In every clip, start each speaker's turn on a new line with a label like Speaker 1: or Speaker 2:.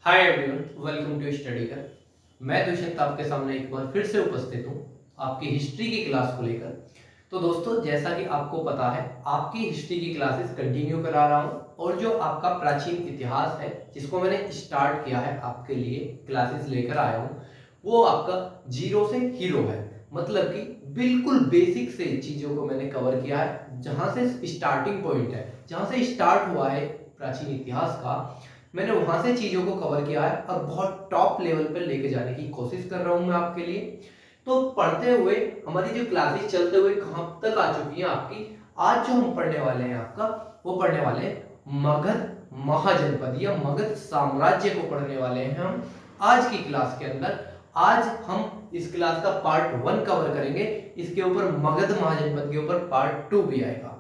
Speaker 1: Hi everyone, welcome to study कर। मैं दुष्यंत आपके सामने एक बार फिर से उपस्थित हूँ आपकी हिस्ट्री की क्लास को लेकर। तो दोस्तों, जैसा कि आपको पता है, आपकी हिस्ट्री की क्लासेस कंटिन्यू करा रहा हूँ और जो आपका प्राचीन इतिहास है जिसको मैंने स्टार्ट किया है आपके लिए क्लासेस लेकर आया हूँ, वो आपका जीरो से हीरो है। मतलब कि बिल्कुल बेसिक से चीज़ों को मैंने कवर किया है। जहाँ से स्टार्टिंग पॉइंट है, जहाँ से स्टार्ट हुआ है प्राचीन इतिहास का, मैंने वहां से चीजों को कवर किया है और बहुत टॉप लेवल पर लेके जाने की कोशिश कर रहा हूं मैं आपके लिए। तो पढ़ते हुए हमारी जो क्लासेस चलते हुए कहां तक आ चुकी हैं आपकी, आज जो हम पढ़ने वाले हैं आपका, वो पढ़ने वाले हैं मगध महाजनपद या मगध साम्राज्य को पढ़ने वाले हैं हम आज की क्लास के अंदर। आज हम इस क्लास का पार्ट 1 कवर करेंगे। इसके ऊपर मगध महाजनपद के ऊपर पार्ट 2 भी आएगा।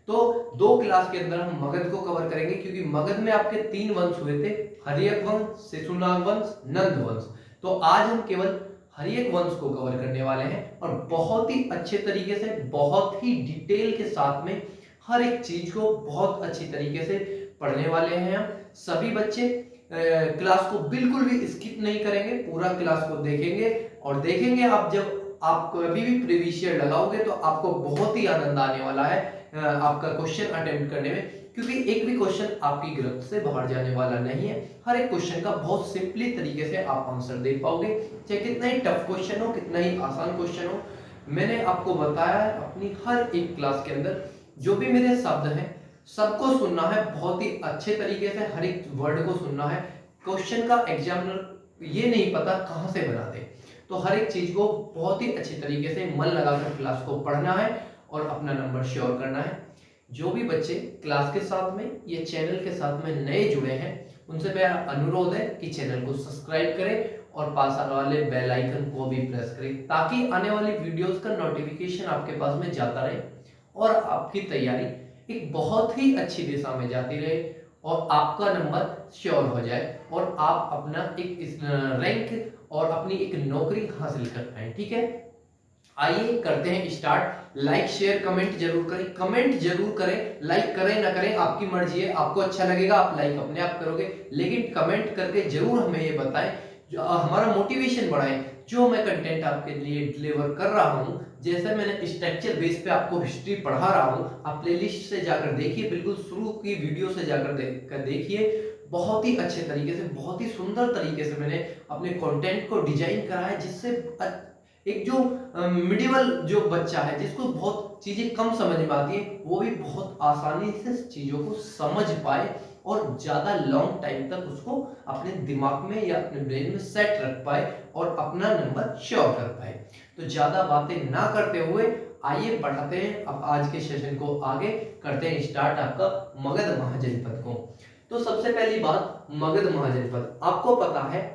Speaker 1: तो दो क्लास के अंदर हम मगध को कवर करेंगे, क्योंकि मगध में आपके 3 वंश हुए थे, हर्यक वंश, शिशुनाग वंश, नंद वंश। तो आज हम केवल हर्यक वंश को कवर करने वाले हैं और बहुत ही अच्छे तरीके से, बहुत ही डिटेल के साथ में हर एक चीज को बहुत अच्छी तरीके से पढ़ने वाले हैं हम सभी बच्चे। क्लास को बिल्कुल भी स्किप नहीं करेंगे, पूरा क्लास को देखेंगे और देखेंगे। आप जब आप कभी भी प्रीवियस ईयर लगाओगे तो आपको बहुत ही आनंद आने वाला है आपका क्वेश्चन अटेम्प्ट करने में, क्योंकि एक भी क्वेश्चन आपकी गिरफ्त से बाहर जाने वाला नहीं है। हर एक क्वेश्चन का बहुत सिंपली तरीके से आप आंसर दे पाओगे, चाहे कितना ही टफ क्वेश्चन हो, कितना ही आसान क्वेश्चन हो। मैंने आपको बताया है अपनी हर एक क्लास के अंदर, जो भी मेरे शब्द हैं सबको सुनना है बहुत ही अच्छे तरीके से, हर एक वर्ड को सुनना है। क्वेश्चन का एग्जामिनर ये नहीं पता कहां से बना दे, तो हर एक चीज को बहुत ही अच्छी तरीके से मन लगाकर क्लास को पढ़ना है और अपना नंबर श्योर करना है। जो भी बच्चे क्लास के साथ में या चैनल के साथ में नए जुड़े हैं, उनसे मेरा अनुरोध है कि चैनल को सब्सक्राइब करें और पास आने वाले बेल आइकन को भी प्रेस करें, ताकि आने वाली वीडियोस का नोटिफिकेशन आपके पास में जाता रहे और आपकी तैयारी एक बहुत ही अच्छी दिशा में जाती रहे और आपका नंबर श्योर हो जाए और आप अपना एक रैंक और अपनी एक नौकरी हासिल कर पाए। ठीक है, आइए करते हैं स्टार्ट। लाइक शेयर कमेंट जरूर करें, कमेंट जरूर करें। लाइक करें ना करें आपकी मर्जी है, आपको अच्छा लगेगा आप लाइक अपने आप करोगे, लेकिन कमेंट करके जरूर हमें ये बताएं, जो हमारा मोटिवेशन बढ़ाएं। जो मैं कंटेंट आपके लिए डिलीवर कर रहा हूं, जैसे मैंने स्ट्रक्चर बेस पे आपको हिस्ट्री पढ़ा रहा हूं, आप प्लेलिस्ट से जाकर देखिए, बिल्कुल शुरू की वीडियो से जाकर देखिए। बहुत ही अच्छे तरीके से, बहुत ही सुंदर तरीके से मैंने अपने कंटेंट को डिजाइन करा है, जिससे एक जो मिडिवल जो बच्चा है, जिसको बहुत चीजें कम समझ में आती है, वो भी बहुत आसानी से चीजों को समझ पाए और ज्यादा लॉन्ग टाइम तक उसको अपने दिमाग में या अपने ब्रेन में सेट रख पाए और अपना नंबर श्योर कर पाए। तो ज्यादा बातें ना करते हुए आइए बढ़ाते हैं अब आज के सेशन को आगे, करते हैं स्टार्ट आपका मगध महाजनपद को। तो सबसे पहली बात, मगध महाजनपद, आपको पता है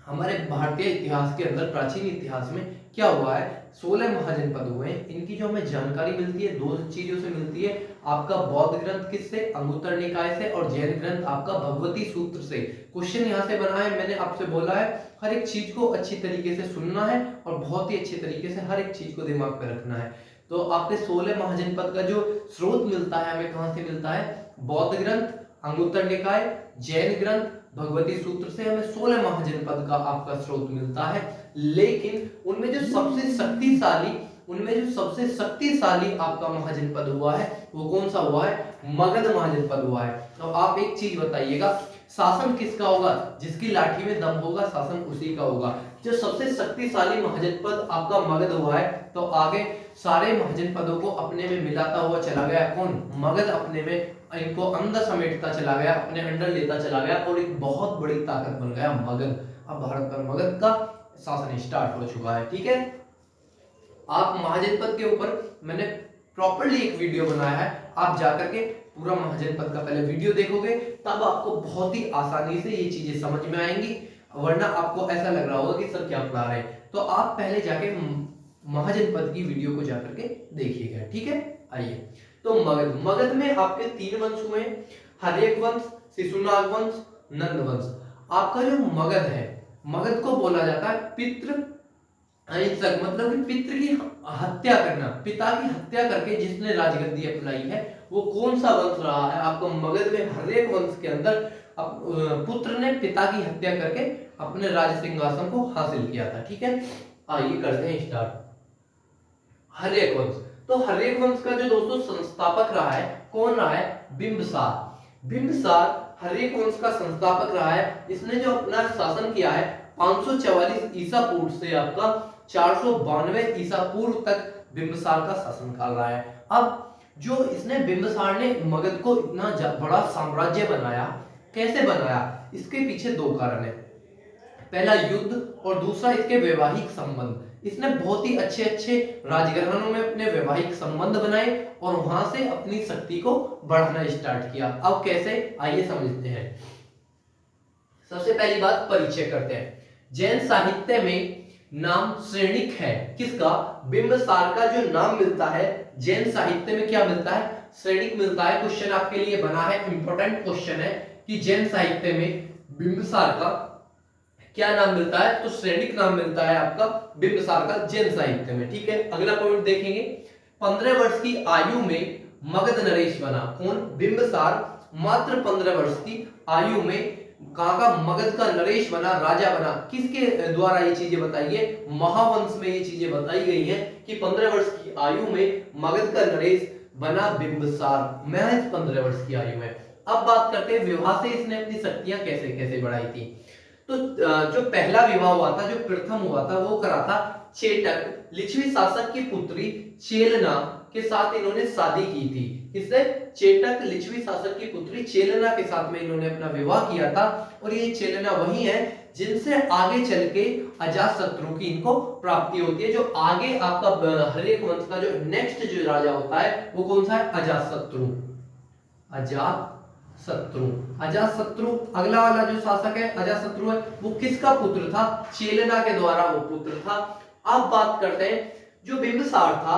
Speaker 1: हमारे भारतीय इतिहास के अंदर, प्राचीन इतिहास में क्या हुआ है, 16 महाजनपद हुए हैं। इनकी जो हमें जानकारी मिलती है दो चीजों से मिलती है, आपका बौद्ध ग्रंथ किससे, अंगुत्तर निकाय से, और जैन ग्रंथ आपका भगवती सूत्र से। क्वेश्चन यहाँ से बना है, मैंने आपसे बोला है हर एक चीज को अच्छी तरीके से सुनना है और बहुत ही अच्छे तरीके से हर एक चीज को दिमाग में रखना है। तो आपके 16 महाजनपद का जो स्रोत मिलता है हमें, कहां से मिलता है, बौद्ध ग्रंथ, अंगुत्तर निकाय, जैन ग्रंथ, भगवती सूत्र से हमें 16 महाजनपद का आपका स्रोत मिलता है। लेकिन उनमें जो सबसे शक्तिशाली आपका महाजनपद हुआ है, वो कौन सा हुआ है, मगध महाजनपद हुआ है। तो आप एक चीज बताइएगा, शासन किसका होगा, जिसकी लाठी में दम होगा शासन उसी का होगा। जो सबसे शक्तिशाली महाजनपद आपका मगध हुआ है, तो आगे सारे महाजनपदों को अपने में मिलाता हुआ चला गया कौन, मगध। अपने में इनको अंदर समेटता चला गया, अपने अंडर लेता चला गया और एक बहुत बड़ी ताकत बन गया मगध। अब भारत पर मगध का शासन स्टार्ट हो चुका है। ठीक है, आप महाजनपद के ऊपर मैंने प्रॉपर्ली एक वीडियो बनाया है, आप जाकर के पूरा महाजनपद का पहले वीडियो देखोगे, तब आपको बहुत ही आसानी से ये चीजें समझ में आएंगी, वरना आपको ऐसा लग रहा होगा कि सर क्या पढ़ा रहे हैं। तो आप पहले जाके महाजनपद की वीडियो को जाकर के देखिएगा। ठीक है, आइए। तो मगध में आपके 3 वंश हुए, हर्यक वंश, शिशुनाग वंश, नंद वंश। आपका जो मगध है, मगध को बोला जाता है पितृ अहिंसक, मतलब कि पितृ की हत्या करना, पिता की हत्या करके जिसने राजगद्दी अपनाई है, वो कौन सा वंश रहा है आपका मगध में, हर्यक वंश के अंदर पुत्र ने पिता की हत्या करके अपने राज सिंहासन को हासिल किया था। ठीक है, आइए करते हैं स्टार्ट। हर्यक वंश। तो हर्यक वंश का जो दोस्तों संस्थापक रहा है, कौन रहा है? बिंबिसार। बिंबिसार हर्यक वंश का संस्थापक रहा है। इसने जो अपना शासन किया है 544 ईसा पूर्व से आपका 492 ईसा पूर्व तक बिंबिसार का शासनकाल रहा है। अब जो इसने बिंबिसार ने मगध को इतना बड़ा साम्राज्य बनाया, कैसे बनाया? इसके पीछे दो कारण है। पहला युद्ध और दूसरा इसके वैवाहिक संबंध। इसने बहुत ही अच्छे अच्छे राजघरानों में अपने वैवाहिक संबंध बनाए और वहां से अपनी शक्ति को बढ़ाना स्टार्ट किया। अब कैसे, आइए समझते हैं। सबसे पहली बात परिचय करते हैं। जैन साहित्य में नाम श्रेणिक है। किसका? बिंबिसार का जो नाम मिलता है जैन साहित्य में क्या मिलता है? श्रेणिक मिलता है। क्वेश्चन आपके लिए बना है, इंपॉर्टेंट क्वेश्चन है कि जैन साहित्य में बिंबिसार का क्या नाम मिलता है? तो श्रेणिक नाम मिलता है आपका बिंबिसार का जैन साहित्य में। ठीक है, अगला पॉइंट देखेंगे। 15 वर्ष की आयु में मगध नरेश बना। कौन? बिंबिसार मात्र 15 वर्ष की आयु में कहाँ का? मगध का नरेश बना, राजा बना। किसके द्वारा ये चीजें बताई है? महावंश में ये चीजें बताई गई हैं कि 15 वर्ष की आयु में मगध का नरेश बना बिंबिसार, महज 15 वर्ष की आयु में। अब बात करते हैं विवाह से इसने अपनी शक्तियां कैसे कैसे बढ़ाई थी। तो जो पहला विवाह हुआ था, जो प्रथम हुआ था, वो करा था चेटक लिच्छवी शासक की पुत्री चेलना के साथ इन्होंने शादी की थी। किससे? चेटक लिच्छवी शासक की पुत्री चेलना के साथ में इन्होंने अपना विवाह किया था। और ये चेलना वही है जिनसे आगे चल के अजातशत्रु की इनको प्राप्ति होती है। जो आगे आपका हर्यक वंश का जो नेक्स्ट जो राजा होता है वो कौन सा है? अजातशत्रु। अजातशत्रु। अजातशत्रु अगला वाला जो शासक है अजातशत्रु है, वो किसका पुत्र था? चेलना के द्वारा वो पुत्र था। अब बात करते हैं जो बिंबिसार था।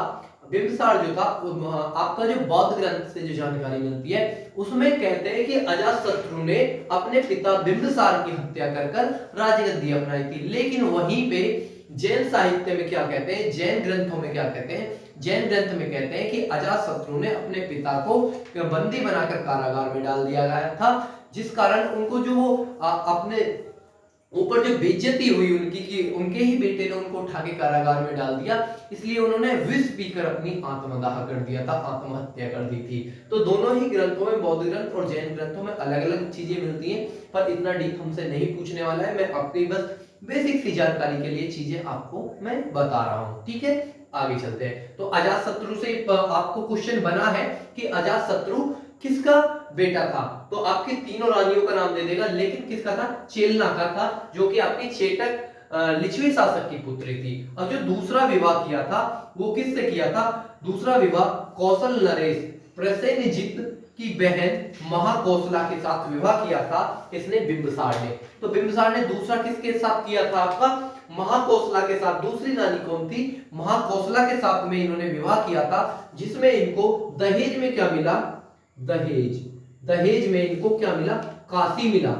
Speaker 1: बिंबिसार जो था आपका जो बौद्ध ग्रंथ से जो जानकारी मिलती है उसमें कहते हैं कि अजातशत्रु ने अपने पिता बिंबिसार की हत्या कर राजगद्दी अपनाई थी। लेकिन वहीं पे जैन साहित्य में क्या कहते हैं, जैन ग्रंथों में क्या कहते हैं? जैन ग्रंथ में कहते हैं कि अजातशत्रु ने अपने पिता को बंदी बनाकर कारागार में डाल दिया गया था, जिस कारण उनको जो अपने ऊपर जो बेइज्जती हुई उनकी कि उनके ही बेटे ने उनको उठा के कारागार में डाल दिया, इसलिए उन्होंने विष पीकर अपनी आत्मदाह कर दिया था, आत्महत्या कर दी थी। तो दोनों ही ग्रंथों में, बौद्ध ग्रंथ और जैन ग्रंथों में अलग अलग चीजें मिलती हैं, पर इतना डीप हमसे नहीं पूछने वाला है। मैं आपकी बस बेसिक सी जानकारी के लिए चीजें आपको मैं बता रहा हूँ। ठीक है, आगे चलते हैं। तो अजातशत्रु से आपको क्वेश्चन बना है कि अजातशत्रु किसका बेटा था? तो आपकी तीनों रानियों का नाम दे देगा, लेकिन किसका था? चेलना का था, जो कि आपकी चेटक लिच्छवी शासक की पुत्री थी। और जो दूसरा विवाह किया था वो किससे किया था? दूसरा विवाह कौशल नरेश प्रसेनजित की बहन महाकौशला के साथ विवाह किया था इसने, बिंबिसार ने। तो बिंबिसार ने दूसरा किसके साथ किया था? आपका महाकौशला के साथ। दूसरी रानी कौन थी? महाकौशला के साथ में इन्होंने विवाह किया था, जिसमें इनको दहेज में क्या मिला? दहेज में इनको क्या मिला? काशी मिला।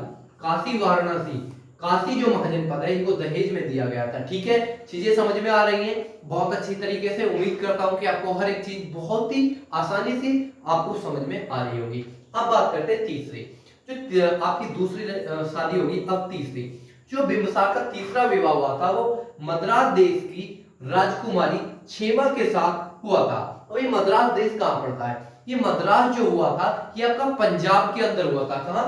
Speaker 1: काशी वाराणसी, काशी जो महाजनपद है इनको दहेज में दिया गया था। ठीक है, चीजें समझ में आ रही हैं बहुत अच्छी तरीके से। उम्मीद करता हूं कि आपको हर एक चीज बहुत ही आसानी से आपको समझ में आ रही होगी। अब बात करते हैं तीसरी, जो आपकी दूसरी शादी होगी। अब तीसरी, जो बिंबिसार का तीसरा विवाह हुआ था वो मद्रास देश की राजकुमारी क्षेमा के साथ हुआ था। और ये मद्रास देश कहां पड़ता है? ये मद्रास जो हुआ था ये आपका पंजाब के अंदर हुआ था। कहां?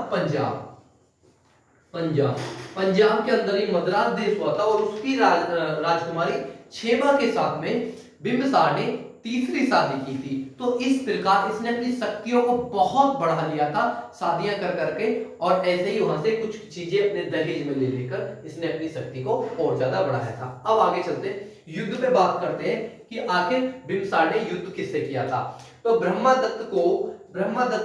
Speaker 1: पंजाब के अंदर ये मद्रास देश हुआ था। और उसकी राजकुमारी क्षेमा के साथ में बिंबिसार ने तीसरी शादी की थी। तो इस प्रकार इसने अपनी शक्तियों को बहुत बढ़ा लिया था शादियां कर करके, और ऐसे ही वहां से कुछ चीजें अपने दहेज में ले लेकर इसने अपनी शक्ति को और ज्यादा बढ़ाया था। अब आगे चलते युद्ध पे बात करते हैं कि आखिर बिंबिसार ने युद्ध किससे किया था। तो ब्रह्मदत्त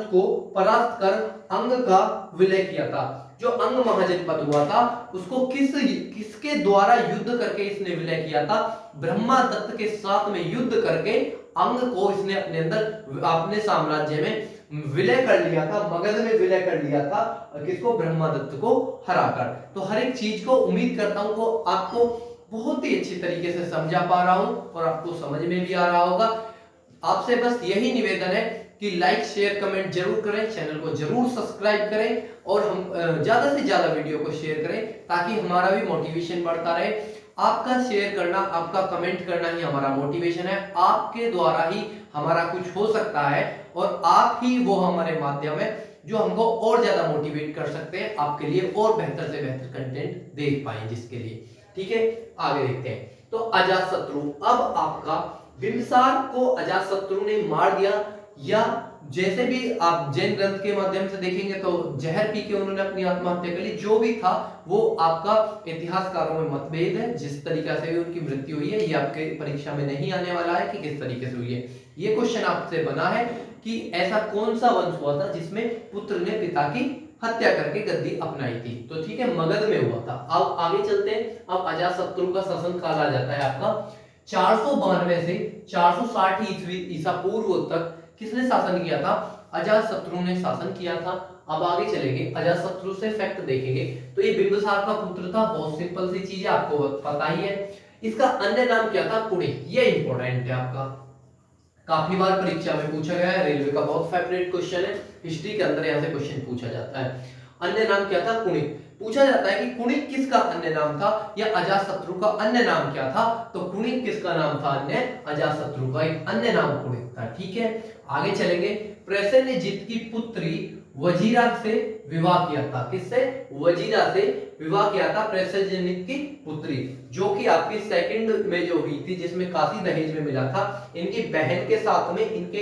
Speaker 1: को परास्त कर अंग का विलय किया था। जो अंग महाजनपद हुआ था उसको किसके द्वारा युद्ध करके इसने विलय किया था? ब्रह्मदत्त के साथ में युद्ध करके अंग को इसने अपने अंदर अपने साम्राज्य में विलय कर लिया था, मगध में विलय कर लिया था। किसको? ब्रह्मदत्त को हराकर। तो हर एक चीज को उम्मीद करता हूं को आपको बहुत ही अच्छी तरीके से समझा पा रहा हूं और आपको समझ में भी आ रहा होगा। आपसे बस यही निवेदन है कि लाइक शेयर कमेंट जरूर करें, चैनल को जरूर सब्सक्राइब करें और हम ज्यादा से ज्यादा वीडियो को शेयर करें ताकि हमारा भी मोटिवेशन बढ़ता रहे। आपका शेयर करना, आपका कमेंट करना ही हमारा मोटिवेशन है। आपके द्वारा ही हमारा कुछ हो सकता है और आप ही वो हमारे माध्यम है जो हमको और ज्यादा मोटिवेट कर सकते हैं आपके लिए और बेहतर से बेहतर कंटेंट देख पाए जिसके लिए। ठीक है, आगे देखते हैं। तो अजातशत्रु, अब आपका बिंबिसार को अजातशत्रु ने मार दिया, या जैसे भी आप जैन ग्रंथ के माध्यम से देखेंगे तो जहर पी के उन्होंने अपनी आत्महत्या कर ली। जो भी था वो आपका इतिहासकारों में मतभेद है, जिस तरीके से भी उनकी मृत्यु हुई है ये आपके परीक्षा में नहीं आने वाला है कि किस तरीके से हुई है। ये क्वेश्चन आपसे बना है कि ऐसा कौन सा वंश हुआ था जिसमें पुत्र ने पिता की हत्या करके गद्दी अपनाई थी। तो ठीक है, मगध में हुआ था। अब आगे चलते हैं। अब अजातशत्रु का शासन काल आ जाता है आपका 492 से 460 ईस्वी ईसा पूर्व तक किसने शासन किया था? अजातशत्रु ने शासन किया था। अब आगे चलेंगे, अजातशत्रु से फैक्ट देखेंगे तो ये बिंबिसार का पुत्र था। बहुत सिंपल सी चीज है, आपको पता ही है। इसका अन्य नाम क्या था? कुणिक। ये इंपॉर्टेंट है, आपका काफी बार परीक्षा में पूछा गया है, रेलवे का बहुत फेवरेट क्वेश्चन है। हिस्ट्री के अंदर यहाँ से क्वेश्चन पूछा जाता है। अन्य नाम क्या था? कुणिक। पूछा जाता है कि कुणिक किसका अन्य नाम था या अजातशत्रु का अन्य नाम क्या था? तो कुणिक किसका नाम था? अन्य अजातशत्रु का एक अन्य नाम कुणिक था। ठीक है, आगे चलेंगे। प्रसेनजित की पुत्री वजीरा से विवाह किया था। किससे? वजीरा से विवाह किया था प्रसेनजित की पुत्री, जो कि आपकी सेकंड में जो हुई थी जिसमें काफी दहेज में मिला था। इनकी बहन के साथ में इनके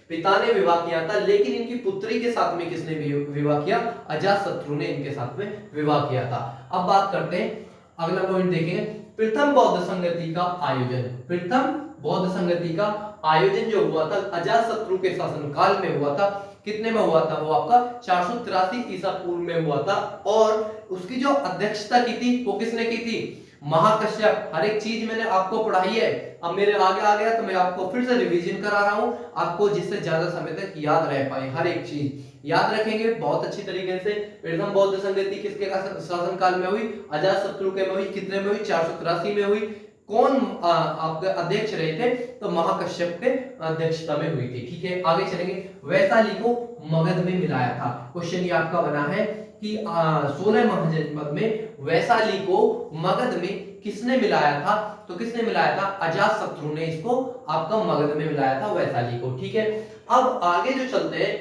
Speaker 1: पिता ने विवाह किया था, लेकिन इनकी पुत्री के साथ में किसने विवाह किया? अजातशत्रु ने इनके साथ में विवाह किया था। अब बात करते हैं, अगला पॉइंट देखेंगे, प्रथम बौद्ध संगति का आयोजन। प्रथम बौद्ध संगति का आयोजन जो हुआ था अजातशत्रु के शासनकाल में हुआ था। कितने में हुआ था? वो आपका 483 ईसा पूर्व में हुआ था। और उसकी जो अध्यक्षता की थी वो किसने की थी? महाकश्यप। हर एक चीज मैंने आपको पढ़ाई है, अब मेरे आगे आ गया तो मैं आपको फिर से रिवीजन करा रहा हूं, आपको जिससे ज्यादा समय तक याद रह पाए। हर एक चीज याद रखेंगे बहुत अच्छी तरीके से। प्रथम बौद्ध संगति किसके शासनकाल में हुई? अजातशत्रु के में हुई। कितने में हुई? 483 में हुई। कौन आपके अध्यक्ष रहे थे? तो महाकश्यप के अध्यक्षता में हुई थी। ठीक है, आगे चलेंगे। वैशाली को मगध में मिलाया था। क्वेश्चन ये आपका बना है कि 16 महाजनपद में वैशाली को मगध में किसने मिलाया था? तो किसने मिलाया था? अजातशत्रु ने इसको आपका मगध में मिलाया था, वैशाली को। ठीक है, अब आगे जो चलते हैं,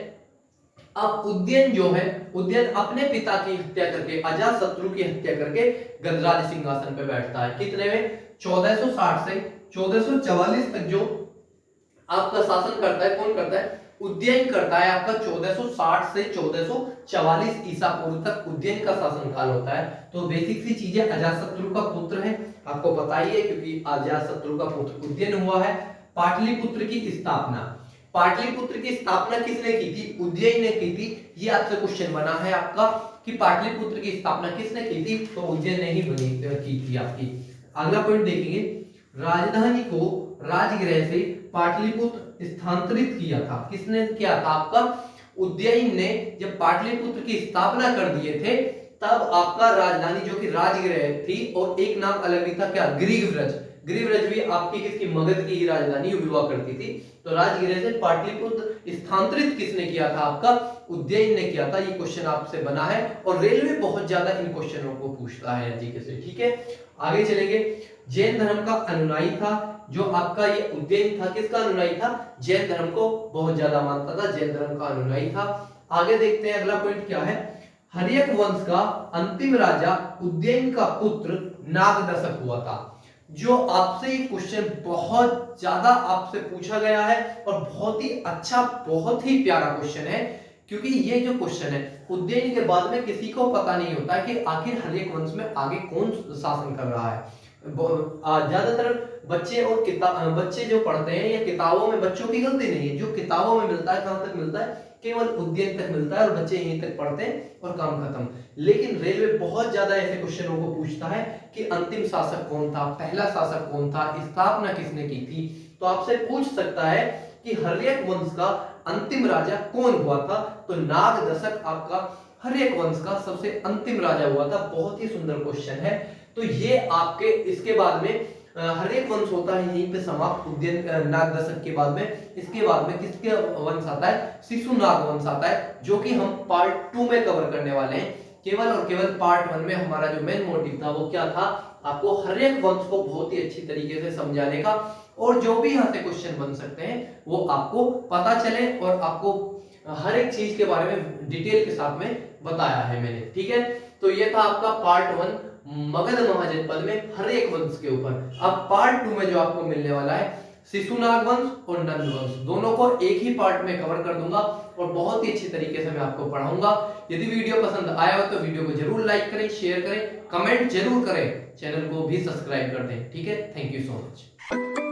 Speaker 1: अब उदयन जो है, उदयन अपने पिता की हत्या करके, अजातशत्रु की हत्या करके गजराज सिंहासन पे बैठता है। कितने में? 1460 से 1444 तक जो आपका शासन करता है। कौन करता है? उदयन करता है। आपका 1460 से 1444 ईसा पूर्व तक उदयन का शासनकाल होता है। तो बेसिक सी चीजें, अजातशत्रु का पुत्र है, आपको पता ही है क्योंकि अजातशत्रु का पुत्र उदयन हुआ है। पाटलिपुत्र की स्थापना, पाटलिपुत्र की स्थापना किसने की थी? उदयन ने की थी। ये आपसे क्वेश्चन बना है आपका कि पाटलिपुत्र की स्थापना किसने की थी? तो उदयन ने ही की थी आपकी। अगला पॉइंट देखेंगे, राजधानी को राजगृह से पाटलिपुत्र स्थानांतरित किया था। किसने किया था? आपका उदयन ने। जब पाटलिपुत्र की स्थापना कर दिए थे तब आपका राजधानी जो कि राजगृह थी और एक नाम अलग भी था, क्या? ग्रीवव्रज। ग्रीवव्रज भी आपकी किसकी? मगध की ही राजधानी हुआ करती थी। तो राजगृह से पाटलिपुत्र स्थानांतरित किसने किया था? आपका उदयन ने किया था। ये क्वेश्चन आपसे बना है और रेलवे बहुत ज्यादा इन क्वेश्चनों को पूछता है जीके से। ठीक है, आगे चलेंगे। जैन धर्म का अनुयायी था जो आपका ये उदयन था। किसका अनुयायी था? जैन धर्म को बहुत ज्यादा मानता था, जैन धर्म का अनुयायी था। आगे देखते हैं अगला पॉइंट क्या है। हर्यक वंश का अंतिम राजा उदयन का पुत्र नागदशक हुआ था। जो आपसे ये क्वेश्चन बहुत ज्यादा आपसे पूछा गया है और बहुत ही अच्छा, बहुत ही प्यारा क्वेश्चन है, क्योंकि ये जो क्वेश्चन है उदयन के बाद में किसी को पता नहीं होता कि आखिर हर्यक वंश में आगे कौन शासन कर रहा है। ज्यादातर बच्चे और बच्चे जो पढ़ते हैं या किताबों में, बच्चों की गलती नहीं है, जो किताबों में मिलता है कहां तक मिलता है? केवल उदयन तक मिलता है और बच्चे यहीं तक पढ़ते हैं और काम खत्म। लेकिन रेलवे बहुत ज्यादा ऐसे क्वेश्चनों को पूछता है कि अंतिम शासक कौन था, पहला शासक कौन था, स्थापना किसने की थी। तो आपसे पूछ सकता है कि हर्यक वंश का अंतिम राजा कौन हुआ था? तो नागदशक आपका हर्यक वंश का सबसे अंतिम राजा हुआ था। बहुत ही सुंदर क्वेश्चन है। तो ये आपके इसके बाद में हर एक वंश होता है यहीं पे समाप्त उदयन नाग दशक के बाद में। इसके बाद में किसके वंश आता है? शिशुनाग वंश आता है, जो कि हम पार्ट 2 में कवर करने वाले हैं। केवल और केवल पार्ट 1 में हमारा जो मेन मोटिव था वो क्या था? आपको हर एक वंश को बहुत ही अच्छी तरीके से समझाने का, और जो भी यहाँ से क्वेश्चन बन सकते हैं वो आपको पता चले, और आपको हर एक चीज के बारे में डिटेल के साथ में बताया है मैंने। ठीक है, तो ये था आपका पार्ट 1 मगध महाजनपद में हर एक वंश के ऊपर। अब पार्ट 2 में जो आपको मिलने वाला है शिशुनाग वंश और नंद वंश, दोनों को एक ही पार्ट में कवर कर दूंगा और बहुत ही अच्छी तरीके से मैं आपको पढ़ाऊंगा। यदि वीडियो पसंद आया हो तो वीडियो को जरूर लाइक करें, शेयर करें, कमेंट जरूर करें, चैनल को भी सब्सक्राइब कर दें। ठीक है, थैंक यू सो मच।